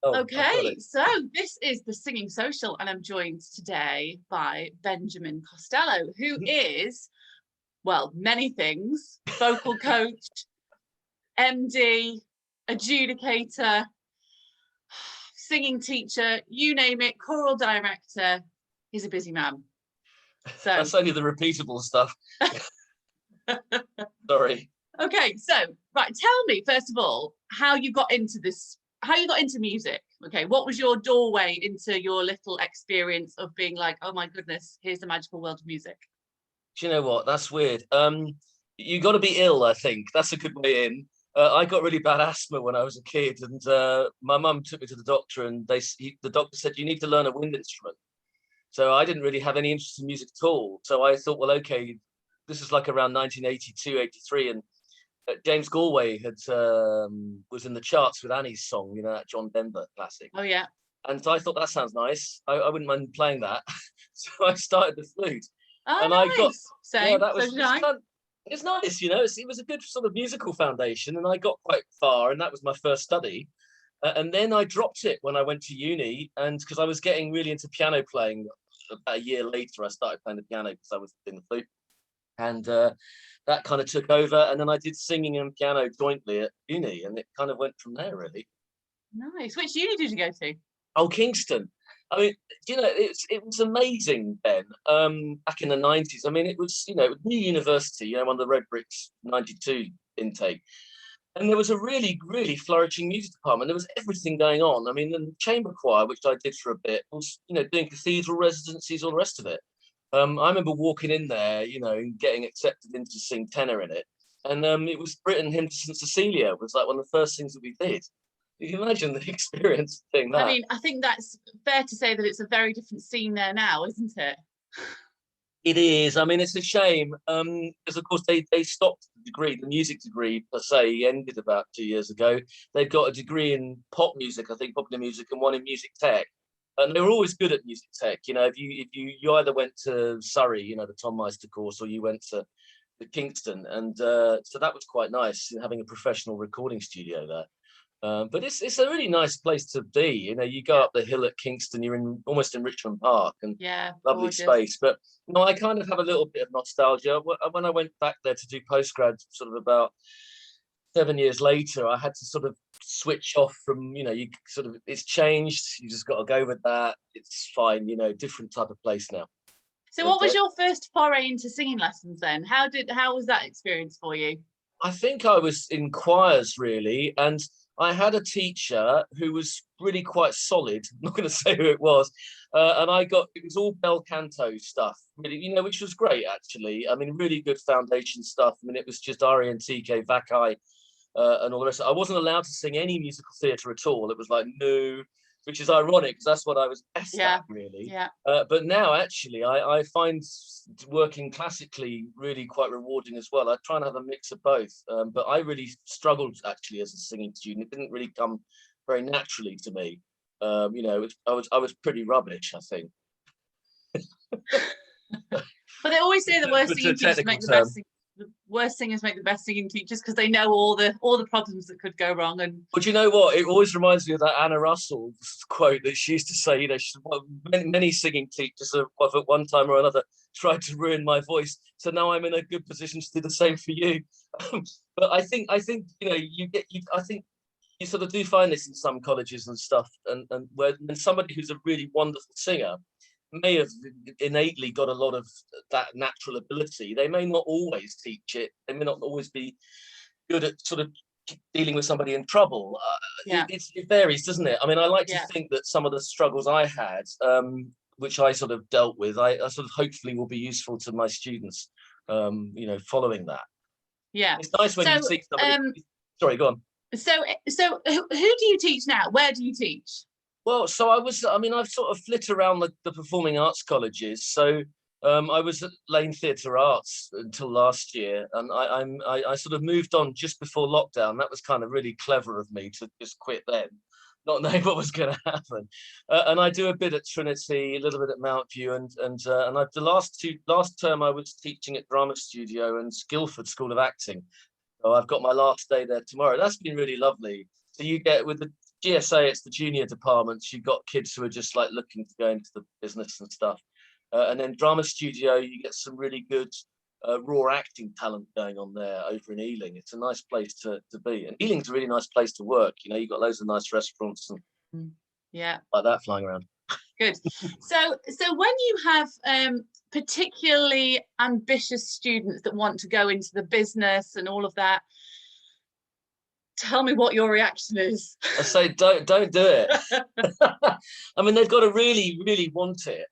Oh, I've got Okay, it. so this is the Singing Social, and I'm joined today by Benjamin Costello, who is, well, many things: vocal coach, MD, adjudicator, singing teacher, you name it, choral director. He's a busy man. So, That's only the repeatable stuff. Sorry. okay, so right, tell me first of all how you got into this, how you got into music. Okay, what was your doorway into your little experience of being like, oh my goodness, here's the magical world of music? Do you know what? That's weird. You got to be ill, I think. That's a good way in. I got really bad asthma when I was a kid, and my mum took me to the doctor, and the doctor said you need to learn a wind instrument. So I didn't really have any interest in music at all. So I thought, well, okay, this is like around 1982, 83, and James Galway had was in the charts with Annie's song, you know, that John Denver classic. Oh yeah. And so I thought that sounds nice. I wouldn't mind playing that. So I started the flute, and I Oh got nice. yeah, Same. that So was did I. it's nice, you know. It was a good sort of musical foundation, and I got quite far, and that was my first study. And then I dropped it when I went to uni, and because I was getting really into piano playing. About a year later, I started playing the piano because I was in the flute, and that kind of took over. And then I did singing and piano jointly at uni, and it kind of went from there, really. Nice. Which uni did you go to? Oh, Kingston. I mean, you know, it was amazing then. Back in the 90s. I mean, it was, you know, it was new university, you know, one of the Red Bricks 92 intake. And there was a really, really flourishing music department. There was everything going on. I mean, the chamber choir, which I did for a bit, was, you know, doing cathedral residencies, all the rest of it. I remember walking in there, you know, and getting accepted in to sing tenor in it. And it was Britain Hymn to St. Cecilia was like one of the first things that we did. You can imagine the experience thing I that. mean, I think that's fair to say that it's a very different scene there now, isn't it? It is. I mean, it's a shame because, of course, they stopped the degree, the music degree per se, ended about 2 years ago. They've got a degree in pop music, I think, popular music, and one in music tech. And they were always good at music tech. You know, if you either went to Surrey, you know, the Tom Meister course, or you went to Kingston, and so that was quite nice having a professional recording studio there. But it's a really nice place to be. You know, you go Yeah. up the hill at Kingston, you're in almost in Richmond Park, and Yeah, lovely gorgeous. space. But no, I kind of have a little bit of nostalgia. When I went back there to do postgrad, sort of about 7 years later, I had to sort of switch off from, you know, you sort of it's changed. You just got to go with that. It's fine, you know, different type of place now. So But what was your first foray into singing lessons then? How was that experience for you? I think I was in choirs really, and I had a teacher who was really quite solid. I'm not going to say who it was, and it was all bel canto stuff, really, you know, which was great actually. I mean, really good foundation stuff. I mean, it was just Ari and TK Vakai and all the rest. I wasn't allowed to sing any musical theatre at all. It was like no, which is ironic because that's what I was best Yeah. at, really. Yeah. But now, actually, I find working classically really quite rewarding as well. I try and have a mix of both. But I really struggled actually as a singing student. It didn't really come very naturally to me. You know, I was pretty rubbish, I think. But they always say the worst It's a singing teachers technical make the best term. the worst singers make the best singing teachers because they know all the problems that could go wrong. And But you know what? It always reminds me of that Anna Russell quote that she used to say, you know, many singing teachers have at one time or another tried to ruin my voice. So now I'm in a good position to do the same for you. But I think, you know, I think you sort of do find this in some colleges and stuff. And when somebody who's a really wonderful singer may have innately got a lot of that natural ability, they may not always teach it. They may not always be good at sort of dealing with somebody in trouble. yeah, It varies, doesn't it? I mean, I like to yeah. think that some of the struggles I had, which I sort of dealt with, I sort of hopefully will be useful to my students, you know, following that. Yeah. It's nice when you So, see somebody. Sorry, go on. so who do you teach now? Where do you teach? Well, I mean, I've sort of flit around the performing arts colleges. So I was at Laine Theatre Arts until last year, and I sort of moved on just before lockdown. That was kind of really clever of me to just quit then, not knowing what was going to happen. And I do a bit at Trinity, a little bit at Mount View, and I've last term I was teaching at Drama Studio and Guildford School of Acting. So I've got my last day there tomorrow. That's been really lovely. So you get with GSA, it's the junior departments. You've got kids who are just like looking to go into the business and stuff. And then drama studio, you get some really good raw acting talent going on there over in Ealing. It's a nice place to be. And Ealing's a really nice place to work. You know, you've got loads of nice restaurants and like that flying around. Good. So when you have particularly ambitious students that want to go into the business and all of that, tell me what your reaction is. I say don't do it. I mean, they've got to really, really want it.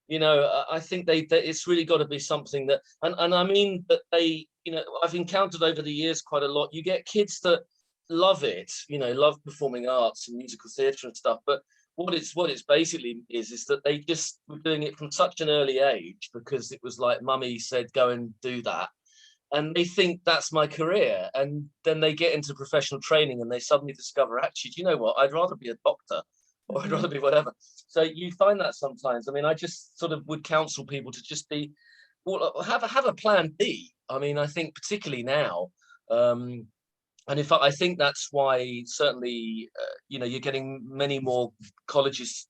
You know, I think it's really got to be something that, and I mean that they, you know, I've encountered over the years quite a lot. You get kids that love it, you know, love performing arts and musical theatre and stuff, but what it's basically is that they just were doing it from such an early age because it was like mummy said go and do that, and they think that's my career, and then they get into professional training and they suddenly discover, actually, do you know what, I'd rather be a doctor or I'd rather be whatever. So you find that sometimes. I mean, I just sort of would counsel people to just be, well, have a plan B. I mean, I think particularly now, and in fact, I think that's why certainly, you know, you're getting many more colleges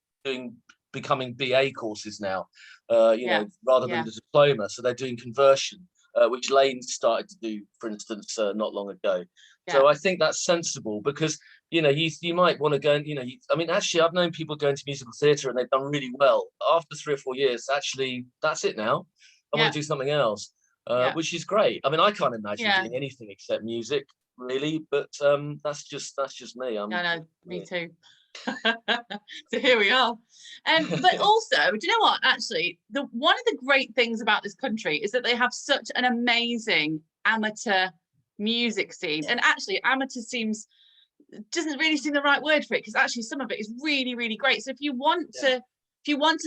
becoming BA courses now, you know, rather than the diploma. So they're doing conversion, which Laine started to do, for instance, not long ago. So I think that's sensible because, you know, you might want to go and, you know, I mean, actually, I've known people go into musical theatre and they've done really well. After 3 or 4 years, actually, that's it now. I want to do something else, which is great. I mean, I can't imagine doing anything except music, really, but that's just me. No, me too. So here we are. But also, do you know what, actually, one of the great things about this country is that they have such an amazing amateur music scene, and actually amateur doesn't really seem the right word for it, because actually some of it is really, really great. So if you want to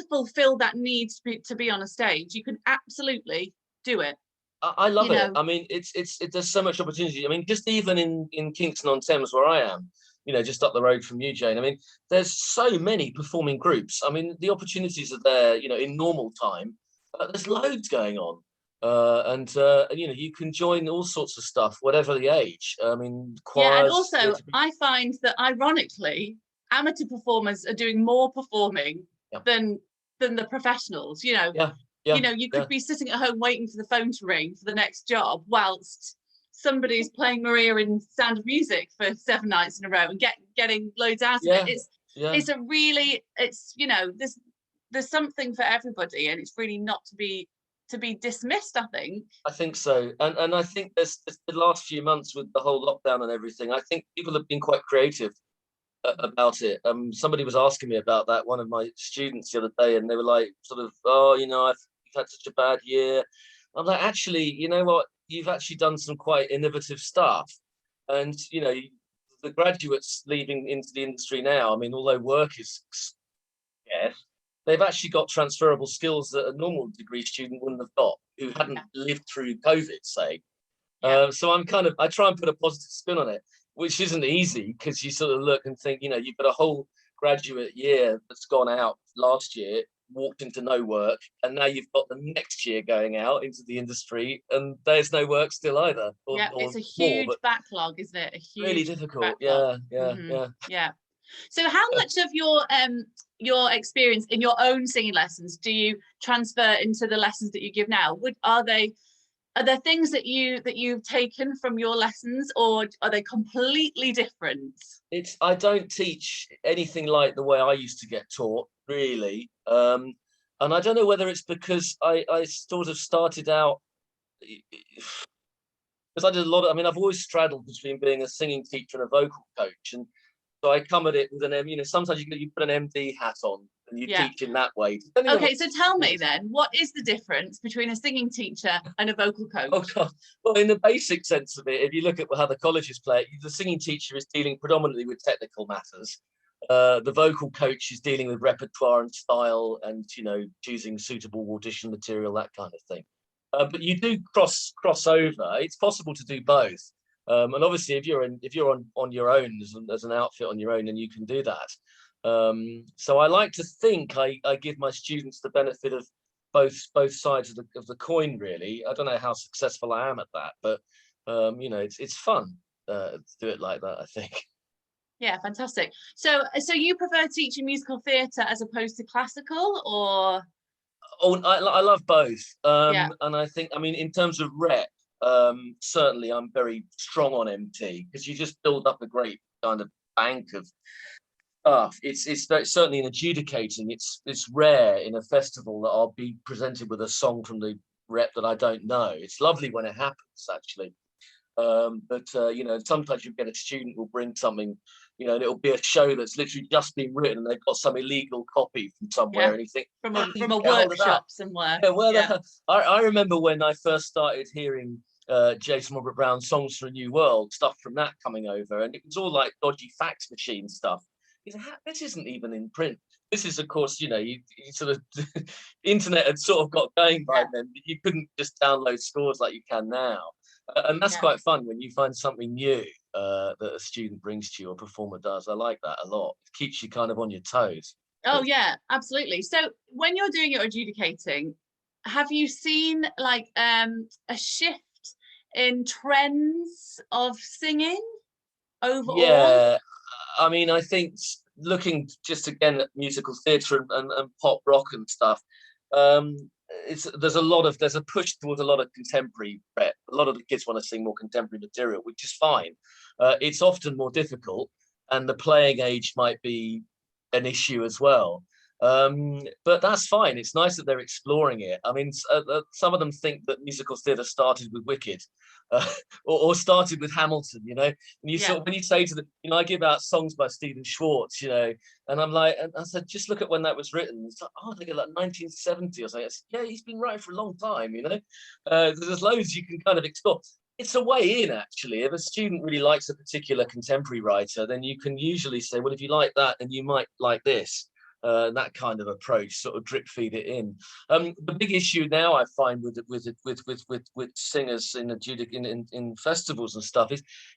fulfill that need to be on a stage, you can absolutely do it. I love it. I mean, there's so much opportunity. I mean, just even in Kingston on Thames, where I am, you know, just up the road from you, Jane. I mean, there's so many performing groups. I mean, the opportunities are there, you know, in normal time. There's loads going on. And you know, you can join all sorts of stuff, whatever the age. I mean, choirs, and also I find that ironically, amateur performers are doing more performing than the professionals. You know, you know, you could be sitting at home waiting for the phone to ring for the next job, whilst somebody's playing Maria in Sound of Music for 7 nights in a row and getting loads out of it. It's a really, you know, there's something for everybody, and it's really not to be dismissed, I think so. And I think there's the last few months with the whole lockdown and everything, I think people have been quite creative about it. Somebody was asking me about that, one of my students the other day, and they were like, sort of, oh, you know, I've had such a bad year. I'm like, actually, you know what, you've actually done some quite innovative stuff. And, you know, the graduates leaving into the industry now, I mean, although work is scarce, they've actually got transferable skills that a normal degree student wouldn't have got, who hadn't lived through COVID, say. So I try and put a positive spin on it, which isn't easy, because you sort of look and think, you know, you've got a whole graduate year that's gone out last year, walked into no work, and now you've got the next year going out into the industry and there's no work still either. It's a huge backlog, isn't it? A huge, really difficult backlog. Yeah. So how much of your experience in your own singing lessons do you transfer into the lessons that you give now? Are there things that you've taken from your lessons, or are they completely different? I don't teach anything like the way I used to get taught, really. And I don't know whether it's because I sort of started out, because I did a lot of, I mean, I've always straddled between being a singing teacher and a vocal coach, and so I come at it with an, you know, sometimes you put an MD hat on and you teach in that way. Okay, so tell me then, what is the difference between a singing teacher and a vocal coach? Oh God. Well, in the basic sense of it, if you look at how the colleges play it, the singing teacher is dealing predominantly with technical matters. The vocal coach is dealing with repertoire and style, and, you know, choosing suitable audition material, that kind of thing. But you do cross over. It's possible to do both. And obviously, if you're on your own as an outfit on your own, then you can do that. So I like to think I give my students the benefit of both sides of the coin, really. I don't know how successful I am at that, but you know, it's fun to do it like that, I think. Yeah, fantastic. So you prefer teaching musical theatre as opposed to classical, or? Oh, I love both. Yeah, And I think, I mean, in terms of rep, certainly I'm very strong on MT because you just build up a great kind of bank of stuff. Certainly in adjudicating, it's rare in a festival that I'll be presented with a song from the rep that I don't know. It's lovely when it happens, actually. But you know, sometimes you get a student will bring something, you know, and it'll be a show that's literally just been written and they've got some illegal copy from somewhere, yeah, and you think, from how a do you from a get hold of that? workshop somewhere. Yeah, where the Yeah, hell? I remember when I first started hearing Jason Robert Brown's Songs for a New World, stuff from that coming over, and it was all like dodgy fax machine stuff. You know, this isn't even in print. This is, of course, you know, you sort of internet had sort of got going by yeah, then. But you couldn't just download scores like you can now, and that's yeah. quite fun when you find something new that a student brings to you or a performer does. I like that a lot. It keeps you kind of on your toes. Oh But yeah, absolutely. So when you're doing your adjudicating, have you seen like a shift in trends of singing overall? yeah, I mean, I think looking just again at musical theatre and pop rock and stuff, um, there's a push towards a lot of contemporary rep. A lot of the kids want to sing more contemporary material, which is fine. It's often more difficult, and the playing age might be an issue as well. But that's fine. It's nice that they're exploring it. I mean, some of them think that musical theatre started with Wicked, uh, or started with Hamilton. You know, and you Yeah, sort of when you say to them, you know, I give out songs by Stephen Schwartz, you know, and I'm like, and I said, just look at when that was written. It's like, oh, they get like 1970 or something. Yeah, he's been writing for a long time, you know. There's loads you can kind of explore. It's a way in, actually. If a student really likes a particular contemporary writer, then you can usually say, well, if you like that, then you might like this. That kind of approach, sort of drip feed it in. The big issue now I find with singers in festivals and stuff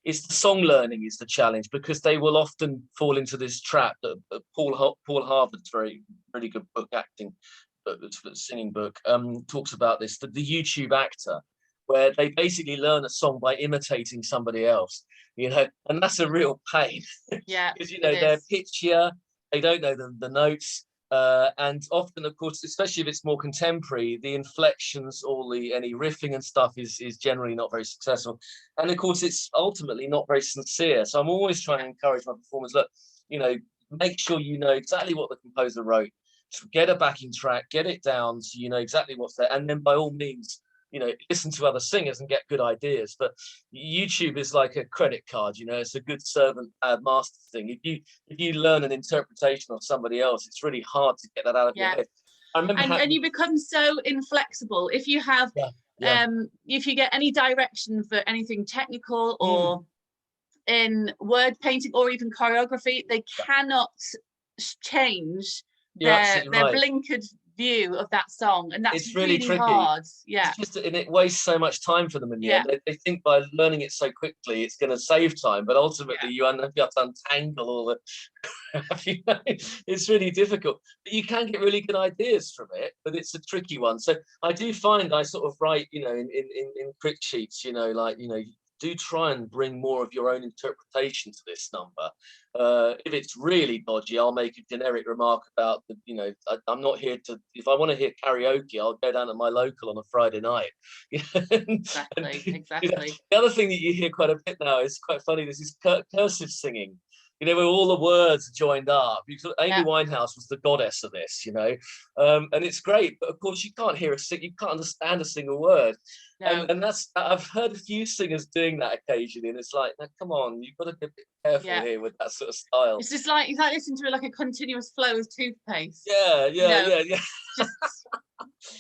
is the song learning is the challenge, because they will often fall into this trap that Paul Harvard's really good book, acting singing book, talks about this, the YouTube actor, where they basically learn a song by imitating somebody else, you know, and that's a real pain yeah, because you it know they're is. pitchier, they don't know the notes, and often, of course, especially if it's more contemporary, the inflections, any riffing and stuff is generally not very successful, and of course, it's ultimately not very sincere. So I'm always trying to encourage my performers: look, you know, make sure you know exactly what the composer wrote. Get a backing track, get it down so you know exactly what's there, and then by all means, you know, listen to other singers and get good ideas. But YouTube is like a credit card, you know, it's a good servant bad master thing. If you learn an interpretation of somebody else, it's really hard to get that out of your Yeah, head. I remember and having, you become so inflexible if you have yeah, yeah, if you get any direction for anything technical mm, or in word painting or even choreography, they yeah, cannot change you're their absolutely right. blinkered view of that song, and that's It's really really tricky. hard. Yeah, It's just, and it wastes so much time for them in the yeah, end. They think by learning it so quickly, it's going to save time, but ultimately yeah, you have to untangle all the you know, it's really difficult. But you can get really good ideas from it, but it's a tricky one. So I do find I sort of write, you know, in crit sheets, you know, like, you know, do try and bring more of your own interpretation to this number. If it's really dodgy, I'll make a generic remark about the, you know, I'm not here to, if I want to hear karaoke, I'll go down to my local on a Friday night. and, exactly, you know, exactly. the other thing that you hear quite a bit now is quite funny. This is cursive singing, you know, where all the words are joined up. Amy Yeah, Winehouse was the goddess of this, you know, and it's great. But of course, you can't you can't understand a single word, no. and that's I've heard a few singers doing that occasionally, and it's like, now, come on, you've got to be a bit careful Yeah, here with that sort of style. it's like listening to like a continuous flow of toothpaste. Yeah, You yeah, know, yeah, yeah. just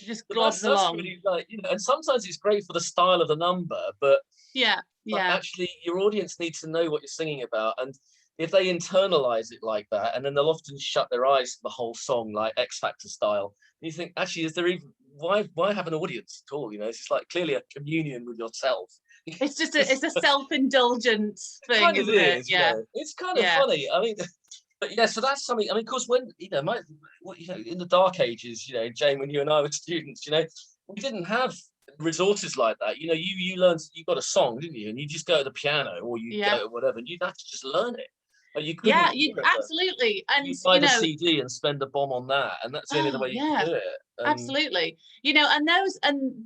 just But glods that's along. really, like, you know, and sometimes it's great for the style of the number, but Yeah, like yeah, actually your audience needs to know what you're singing about, and if they internalize it like that, and then they'll often shut their eyes to the whole song, like X Factor style, and you think, actually, is there even, why have an audience at all? You know, it's just like clearly a communion with yourself. it's a self-indulgent It thing, kind of isn't it? is, you Yeah, know, it's kind of yeah, funny, I mean. But yeah, so that's something. I mean, of course, when, you know, you know, in the dark ages, you know, Jane, when you and I were students, you know, we didn't have resources like that. You know, you learned, you got a song, didn't you? And you just go to the piano or you yeah, go to whatever, and you'd have to just learn it. You couldn't Yeah, hear it, absolutely. And you buy you the know, CD and spend a bomb on that, and that's the only other oh way you yeah, can do it. absolutely. You know, and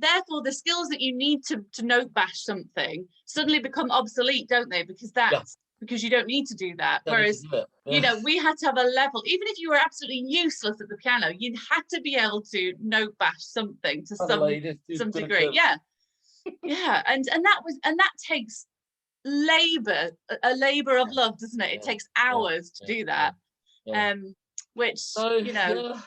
therefore the skills that you need to note bash something suddenly become obsolete, don't they? Because Yeah, you don't need to do that. don't need to Whereas, do it. you Yeah. know, we had to have a level, even if you were absolutely useless at the piano, you had to be able to note bash something to some degree. Yeah. Yeah. And that takes labor, a labor of love, doesn't it? It takes hours to do that. Which, So you know, yeah,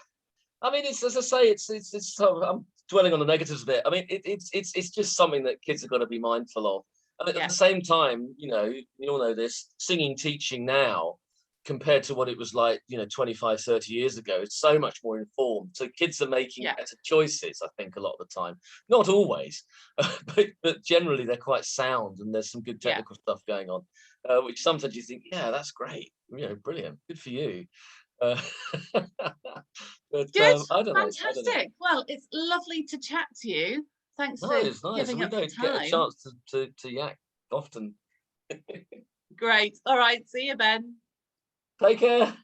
I mean, it's, as I say, it's sort of, I'm dwelling on the negatives of it. I mean, it's just something that kids have got to be mindful of. And at the same time, you know, we all know this, singing teaching now compared to what it was like, you know, 25, 30 years ago, it's so much more informed. So kids are making better choices, I think, a lot of the time. Not always, but generally they're quite sound, and there's some good technical stuff going on, which sometimes you think, yeah, that's great, you know, brilliant, good for you. But good, I don't know. fantastic. Well, it's lovely to chat to you. Thanks for Nice. giving We up the don't time. get a chance to yak often. Great. All right. See you, Ben. Take care.